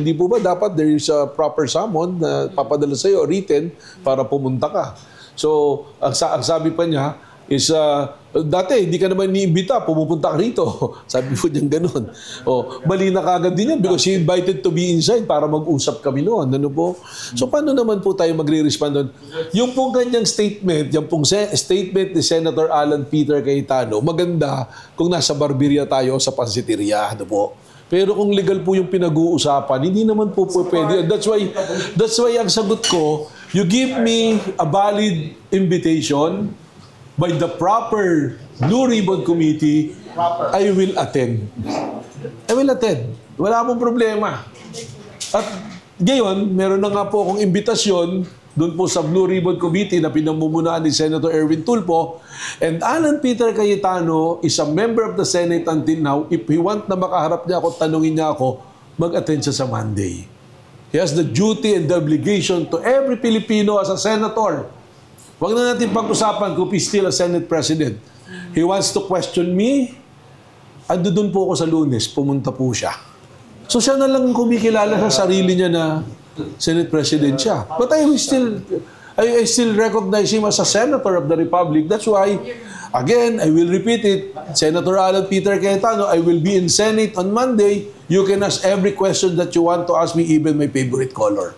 hindi po ba dapat there is a proper summon na papadala sa'yo, written, para pumunta ka. So, ang sabi pa niya is, dati, hindi ka naman iniimbita, pumupunta ka rito. Sabi po niya ganun. Mali na kagad din yan because she invited to be inside para mag-usap kami noon. Ano po? So, paano naman po tayo magre-respond doon? Yung pong kanyang statement, yung pong statement ni Senator Alan Peter Cayetano, maganda kung nasa barberia tayo sa pansiteria. Ano po? Pero kung legal po yung pinag-uusapan, hindi naman po pwede. That's why ang sagot ko, you give me a valid invitation by the proper Blue Ribbon Committee, I will attend. I will attend. Wala pong problema. At ngayon, meron na nga po akong imbitasyon doon po sa Blue Ribbon Committee na pinamumunuan ni Senator Erwin Tulfo. And Alan Peter Cayetano is a member of the Senate until now. If he want na makaharap niya ako, tanungin niya ako, mag-attend siya sa Monday. He has the duty and the obligation to every Filipino as a senator. Huwag na natin pag-usapan kung he's still a Senate President. He wants to question me. Ando doon po ako sa Lunes, pumunta po siya. So siya na lang kumikilala sa sarili niya na Senate President siya. But I still recognize him as a Senator of the Republic. That's why, again, I will repeat it. Senator Alan Peter Cayetano, I will be in Senate on Monday. You can ask every question that you want to ask me, even my favorite color.